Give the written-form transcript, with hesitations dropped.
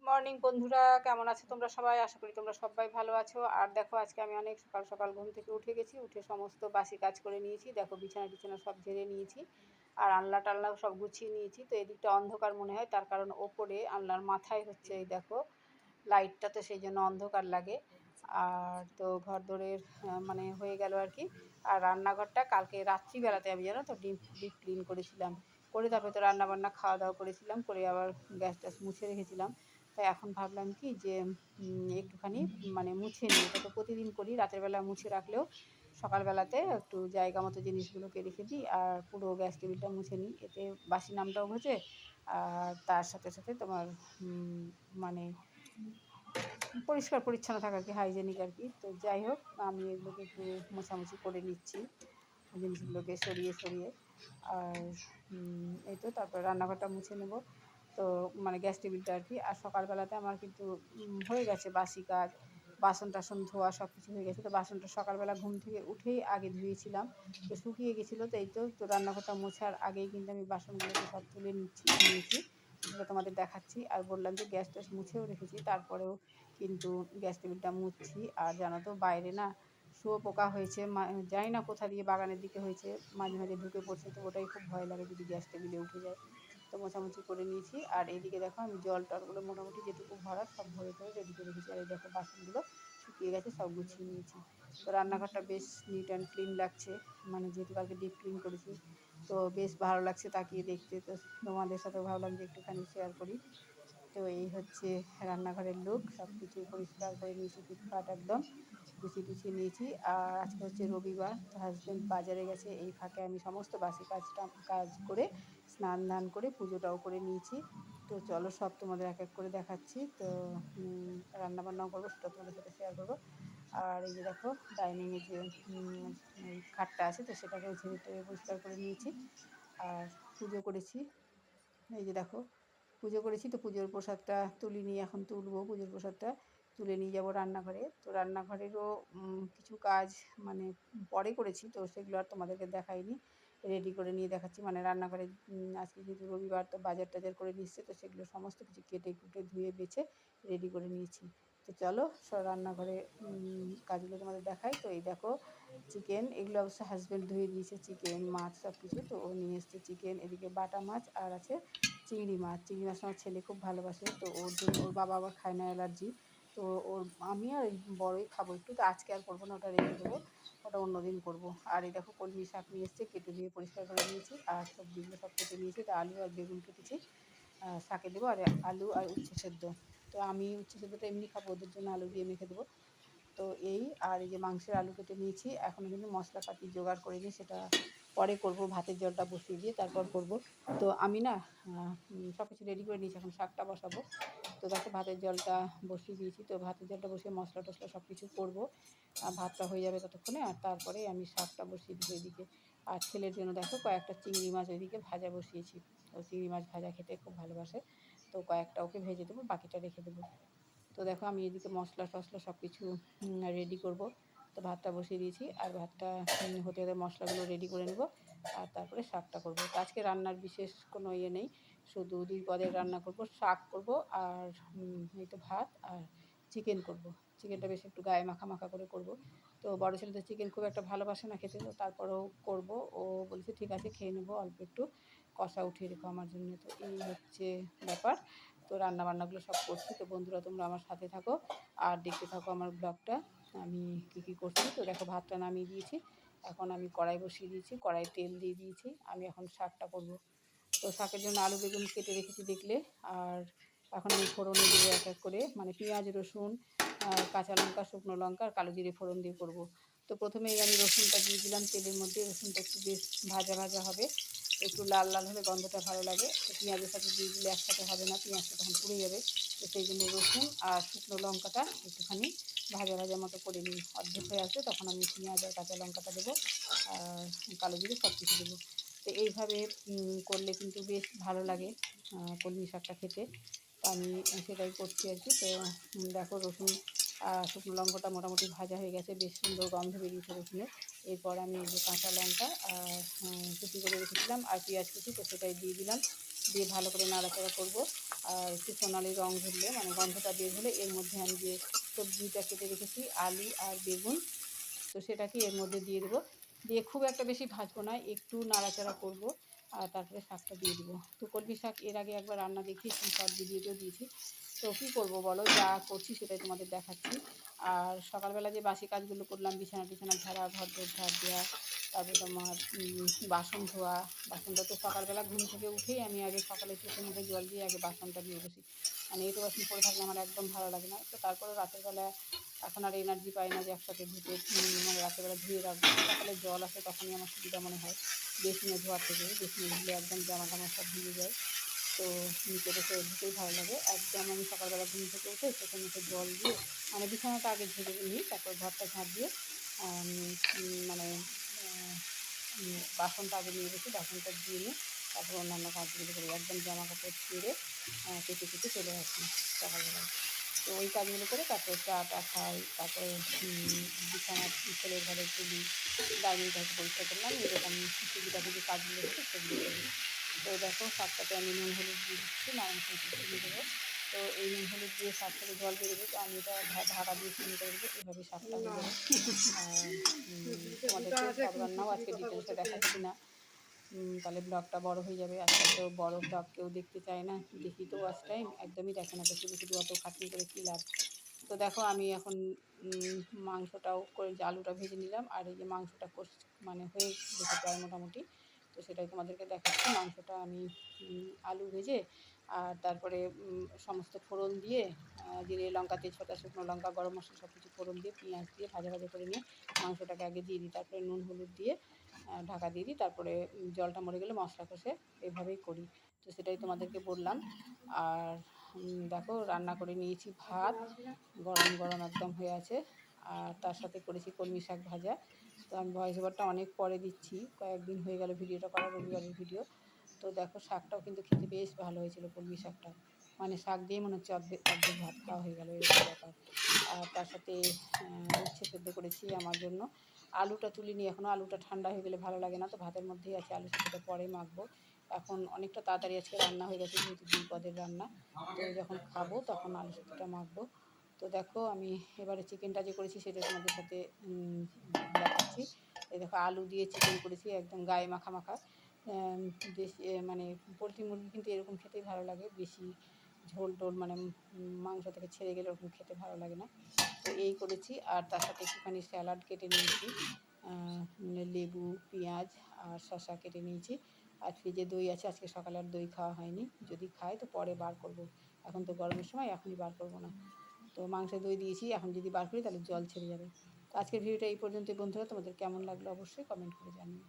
Morning বন্ধুরা, কেমন আছো তোমরা সবাই? আশা করি তোমরা সবাই ভালো আছো। আর দেখো, আজকে আমি অনেক সকাল সকাল ঘুম থেকে উঠে গেছি। উঠে সমস্ত বাসি কাজ করে নিয়েছি। দেখো, বিছানা টিছানা সব ঝেড়ে নিয়েছি, আর আলনা টালনাও সব গুছিয়ে নিয়েছি। তো এদিকটা অন্ধকার মনে হয়, তার কারণ ওপরে আলনার মাথায় হচ্ছে এই দেখো লাইটটা, তো সেই জন্য অন্ধকার লাগে। আর তো ঘর দোরের মানে হয়ে গেল আর কি। আর রান্নাঘরটা কালকে রাত্রিবেলাতে আমি জানো তো ডিপ ডিপ ক্লিন করেছিলাম। করে তারপরে তো রান্নাবান্না খাওয়া দাওয়া করেছিলাম, করে আবার গ্যাস ট্যাস মুছে রেখেছিলাম। তাই এখন ভাবলাম কি যে একটুখানি মানে মুছে নিই। এটা তো প্রতিদিন করি, রাতের বেলা মুছে রাখলেও সকালবেলাতে একটু জায়গা মতো জিনিসগুলোকে রেখে দিই, আর পুরো গ্যাস টেবিলটা মুছে নিই। এতে বাসি নামটাও ঘোচে, আর তার সাথে সাথে তোমার মানে পরিষ্কার পরিচ্ছন্ন থাকা আর কি, হাইজেনিক আর কি। তো যাই হোক, আমি এগুলোকে একটু মোছামুছি করে নিচ্ছি, জিনিসগুলোকে সরিয়ে সরিয়ে। আর এই তো তারপর রান্নাঘরটা মুছে নেব। তো মানে গ্যাস টেবিলটা আর কি। আর সকালবেলাতে আমার কিন্তু হয়ে গেছে বাসি কাজ, বাসন টাসন ধোয়া সব কিছু হয়ে গেছে। তো বাসনটা সকালবেলা ঘুম থেকে উঠেই আগে ধুয়েছিলাম, তো শুকিয়ে গেছিলো। তো এই তো রান্নাঘরটা মোছার আগেই কিন্তু আমি বাসনগুলোকে সব তুলে নিয়েছি, সেটা তোমাদের দেখাচ্ছি। আর বললাম যে গ্যাস ট্যাস মুছেও রেখেছি, তারপরেও কিন্তু গ্যাস টেবিলটা মুছছি। আর জানো তো বাইরে না শুয়োপোকা হয়েছে, জানি না কোথা দিয়ে, বাগানের দিকে হয়েছে, মাঝে মাঝে ঢুকে পড়ছে। তো ওটাই খুব ভয় লাগে যদি গ্যাস টেবিলে উঠে যায়। তো মোছামুছি করে নিয়েছি। আর এইদিকে দেখো, আমি জল টলগুলো মোটামুটি যেটুকু ভরার সব ভরে টরে রেডি করে রেখেছি। আর এই দেখো বাসনগুলো শুকিয়ে গেছে, সব গুছিয়ে নিয়েছি। তো রান্নাঘরটা বেশ নিট অ্যান্ড ক্লিন লাগছে, মানে যেহেতু কালকে ডিপ ক্লিন করেছি, তো বেশ ভালো লাগছে তাকিয়ে দেখতে। তো তোমাদের সাথেও ভাবলাম যে একটুখানি শেয়ার করি। তো এই হচ্ছে রান্নাঘরের লুক, সব কিছু পরিষ্কার করে নিয়েছি, ফিটফাট একদম গুছিয়ে টুছিয়ে নিয়েছি। আর আজকে হচ্ছে রবিবার, তো হাজব্যান্ড বাজারে গেছে। এই ফাঁকে আমি সমস্ত বাসি কাজ করে স্নান ধান করে পুজোটাও করে নিয়েছি। তো চলো সব তোমাদের এক এক করে দেখাচ্ছি। তো রান্নাবান্নাও করবো, সেটা তোমাদের সাথে শেয়ার করবো। আর এই যে দেখো, ডাইনিংয়ে যে এই খাটটা আছে, তো সেটাকেও ঝেড়ে টেড়ে পরিষ্কার করে নিয়েছি। আর পুজো করেছি, এই যে দেখো পুজো করেছি। তো পুজোর প্রসাদটা তুলিনি, এখন তুলবো। পুজোর প্রসাদটা তুলে নিয়ে যাবো রান্নাঘরে। তো রান্নাঘরেরও কিছু কাজ মানে পরে করেছি, তো সেগুলো আর তোমাদেরকে দেখাইনি, রেডি করে নিয়ে দেখাচ্ছি। মানে রান্নাঘরে আজকে যেহেতু রবিবার, তো বাজার টাজার করে নিচ্ছে, তো সেগুলো সমস্ত কিছু কেটে কুটে ধুয়ে বেছে রেডি করে নিয়েছি। তো চলো সব রান্নাঘরে কাজগুলো তোমাদের দেখাই। তো এই দেখো চিকেন, এগুলো অবশ্য হাজব্যান্ড ধুয়ে দিয়েছে, চিকেন মাছ সব কিছু। তো ও নিয়ে এসছে চিকেন, এদিকে বাটা মাছ, আর আছে চিংড়ি মাছ। চিংড়ি মাছ আমার ছেলে খুব ভালোবাসে, তো ওর জন্য, ওর বাবা আবার খায় না, অ্যালার্জি। তো ওর, আমি আর এই বড়ই খাবো একটু। তো আজকে আর করবো না, ওটা রেখে দেবো, ওটা অন্যদিন করবো। আর এই দেখো কলমি শাক নিয়ে এসছে, কেটে দিয়ে পরিষ্কার করে নিয়েছি। আর সবজিগুলো সব কেটে নিয়েছি। তো আলু আর বেগুন কেটেছি শাকে দেবো, আর আলু আর উচ্ছে সেদ্ধ। তো আমি উচ্ছে সেদ্ধটা এমনি খাবো, ওদের জন্য আলু দিয়ে মেখে দেবো। তো এই, আর এই যে মাংসের আলু কেটে নিয়েছি। এখনও কিন্তু মশলাপাতি জোগাড় করিনি, সেটা পরে করব, ভাতের জলটা বসিয়ে দিয়ে তারপর করব। তো আমি না সব কিছু রেডি করে নিয়েছি, এখন শাকটা বসাবো। তো দেখো ভাতের জলটা বসিয়ে দিয়েছি। তো ভাতের জলটা বসিয়ে মশলা টশলা সব কিছু করবো, আর ভাতটা হয়ে যাবে ততক্ষণে। আর তারপরে আমি শাকটা বসিয়ে দিব এদিকে। আর ছেলের জন্য দেখো কয়েকটা চিংড়ি মাছ ওইদিকে ভাজা বসিয়েছি। ও চিংড়ি মাছ ভাজা খেতে খুব ভালোবাসে, তো কয়েকটা ওকে ভেজে দেবো, বাকিটা রেখে দেবো। তো দেখো আমি এদিকে মশলা টশলা সব কিছু রেডি করব। তো ভাতটা বসিয়ে দিয়েছি, আর ভাতটা হতে হতে মশলাগুলো রেডি করে নেব, আর তারপরে শাকটা করব। তো আজকে রান্নার বিশেষ কোনো ইয়ে নেই, শুধু 2 পদের রান্না করব, শাক করব, আর এই তো ভাত আর চিকেন করব। চিকেনটা বেশ একটু গায়ে মাখা মাখা করে করব। তো বড় ছেলে তো চিকেন খুব একটা ভালোবাসে না খেতে, তো তারপরেও করব। ও বলেছে ঠিক আছে খেয়ে নেবো, অল্প একটু কষা উঠিয়ে রেখো আমার জন্য। তো এই হচ্ছে ব্যাপার। তো রান্নাবান্নাগুলো সব করছি। তো বন্ধুরা তোমরা আমার সাথে থাকো আর দেখতে থাকো আমার ব্লগটা, আমি কী করছি। তো দেখো ভাতটা নামিয়ে দিয়েছি, এখন আমি কড়াই বসিয়ে দিয়েছি, কড়াই তেল দিয়ে দিয়েছি। আমি এখন শাকটা করব। তো শাকের জন্য আলু বেগুন কেটে রেখেছি দেখলে। আর এখন আমি ফোড়নে দেবো এক এক করে, মানে পেঁয়াজ রসুন কাঁচা লঙ্কা শুকনো লঙ্কা আর কালো জিরে ফোড়ন দিয়ে করব। তো প্রথমেই আমি রসুনটা দিয়ে দিলাম তেলের মধ্যে। রসুনটা একটু বেশ ভাজা ভাজা হবে, একটু লাল লাল হলে গন্ধটা ভালো লাগে। তো পেঁয়াজের সাথে দিয়ে দিলে একসাথে হবে না, পেঁয়াজটা তখন পুড়ে যাবে। তো সেই জন্য রসুন আর শুকনো লঙ্কাটা একটুখানি ভাজা ভাজা মতো করে নিই। অর্ধেক হয়ে আসবে তখন আমি পেঁয়াজ আর কাঁচা লঙ্কাটা দেবো, আর কালো জিরে সব কিছু দেবো। তো এইভাবে করলে কিন্তু বেশ ভালো লাগে কলমি শাকটা খেতে। তো আমি সেটাই করছি আর কি। তো দেখো রসুন শুকনো লঙ্কাটা মোটামুটি ভাজা হয়ে গেছে, বেশ সুন্দর গন্ধ বেরিয়েছে রসুনের। এরপর আমি এই যে কাঁচা লঙ্কা আর কুচি করে রেখেছিলাম আর পেঁয়াজ কুচি, তো সেটাই দিয়ে দিলাম। দিয়ে ভালো করে নাড়াচাড়া করব। আর একটু সোনালি রং ধরলে মানে গন্ধটা বের হলে এর মধ্যে আমি যে সবজিটা কেটে রেখেছি আলু আর বেগুন, তো সেটাকে এর মধ্যে দিয়ে দেবো। দিয়ে খুব একটা বেশি ভাজবো না, একটু নাড়াচাড়া করব আর তারপরে শাকটা দিয়ে দেবো। তো কলমি শাক এর আগে একবার রান্না দেখিয়েছি, শর্ট ভিডিওতেও দিয়েছি। তো কী করবো বলো, যা করছি সেটাই তোমাদের দেখাচ্ছি। আর সকালবেলা যে বাসি কাজগুলো করলাম, বিছানা টিছানা ঝাড়া, ঘর ঝাড় দেওয়া, তারপরে তোমার বাসন ধোয়া। বাসনটা তো সকালবেলা ঘুম থেকে উঠেই আমি আগে সকালে চোখের মুখে জল দিয়ে আগে বাসনটা নিয়ে বসি, মানে এঁটো বাসন পড়ে থাকলে আমার একদম ভালো লাগে না। তো তারপরে রাতের বেলা এখন আর এনার্জি পাই না যে একসাথে ধুতে, মানে রাতের বেলা ধুয়ে রাখবো। সকালে জল আসে তখনই আমার সুবিধা মনে হয় বেসিনে ধোয়ার থেকে। বেসিনে ধুলে একদম জামা কামড় সব ভিজে যায়, তো নিচে বসে ধুতেই ভালো লাগে। একদম আমি সকালবেলা ঘুম থেকে উঠে চোখে মুখে জল দিয়ে মানে বিছানাটা আগে ঝেড়ে নিই, তারপর ঘরটা ঝাঁট দিয়ে মানে বাসনটা আগে নিয়ে বসি, বাসনটা ধুয়ে নিয়ে তারপর অন্যান্য কাজগুলো করি। একদম জামা কাপড় ছেড়ে কেটে কেটে চলে আসি সকালবেলায়। তো ওই কাজগুলো করে তারপরে চা টা খাই, তারপরে বিছানা ছেলের ঘরে তুলি, ডাইনিংটাকে পরিষ্কার করলাম, এরকম টুকিটাকি কাজগুলো থাকে সেগুলো করি। তো দেখো শাকটাতে আমি নুন হলুদ দিয়ে দিচ্ছি, মাংস দিয়ে দেবো। তো এই নুন হলুদ দিয়ে শাক থেকে জল বেরোবে, তো আমি এটা ঢাকা দিয়ে সিম করে দেবো, এভাবে শাকটা হয়ে যাবে। আর তোমাদেরকে সব রান্নাও আজকে ডিটেলসে দেখাচ্ছি না, তাহলে ব্লগটা বড় হয়ে যাবে। আজকাল তো বড় ব্লগ কেউ দেখতে চায় না, দেখি তো ওয়াচ টাইম একদমই দেখে না, তো শুধু শুধু অত খাটনি করে কী লাভ। তো দেখো আমি এখন মাংসটাও করে যে আলুটা ভেজে নিলাম, আর এই যে মাংসটা মানে হয়ে গেছে প্রায় মোটামুটি। তো সেটাই তোমাদেরকে দেখাচ্ছি। মাংসটা আমি আলু ভেজে আর তারপরে সমস্ত ফোড়ন দিয়ে জিরে লঙ্কা তেজপাতা শুকনো লঙ্কা গরম মশলা সব কিছু ফোড়ন দিয়ে পেঁয়াজ দিয়ে ভাজা ভাজা করে নিয়ে মাংসটাকে আগে দিয়ে দিই, তারপরে নুন হলুদ দিয়ে ঢাকা দিয়ে দিই, তারপরে জলটা মরে গেলে মশলা কষে এভাবেই করি। তো সেটাই তোমাদেরকে বললাম। আর দেখো রান্না করে নিয়েছি ভাত, গরম গরম একদম হয়ে আছে, আর তার সাথে করেছি কলমি শাক ভাজা। তো আমি ভয়েস ওভারটা অনেক পরে দিচ্ছি, কয়েকদিন হয়ে গেল ভিডিওটা করা, রবিবারের ভিডিও। তো দেখো শাকটাও কিন্তু খেতে বেশ ভালো হয়েছিল কলমি শাকটা, মানে শাক দিয়ে মনে হচ্ছে অর্ধেক অর্ধেক ভাত খাওয়া হয়ে গেল, এরকম ব্যাপার। আর তার সাথে উচ্ছে সেদ্ধ করেছি আমার জন্য। আলুটা তুলিনি এখনও, আলুটা ঠান্ডা হয়ে গেলে ভালো লাগে না, তো ভাতের মধ্যেই আছে, আলু সেদ্ধটা পরে মাখবো। এখন অনেকটা তাড়াতাড়ি আজকে রান্না হয়ে গেছে, যেহেতু 2 পদের রান্না। তো যখন খাবো তখন আলু সেদ্ধটা মাখবো। তো দেখো আমি এবারে চিকেনটা যে করেছি সেটা তোমাদের সাথে দেখাচ্ছি। এই দেখো আলু দিয়ে চিকেন করেছি, একদম গায়ে মাখা মাখা। দেশি মানে পোলট্রি মুরগি কিন্তু এরকম খেতেই ভালো লাগে, বেশি ঝোল টোল মানে মাংস থেকে ছেড়ে গেলে ওরকম খেতে ভালো লাগে না। তো এই করেছি, আর তার সাথে একটুখানি স্যালাড কেটে নিয়েছি, লেবু পেঁয়াজ আর শসা কেটে নিয়েছি। আর ফ্রিজে দই আছে, আজকে সকালে আর দই খাওয়া হয়নি, যদি খাই তো পরে বার করব, এখন তো গরমের সময় এখনই বার করব না। তো মাংসে দই দিয়েছি, এখন যদি বার করি তাহলে জল ছেড়ে যাবে। তো আজকের ভিডিওটা এই পর্যন্তই বন্ধুরা, তোমাদের কেমন লাগলো অবশ্যই কমেন্ট করে জানিও।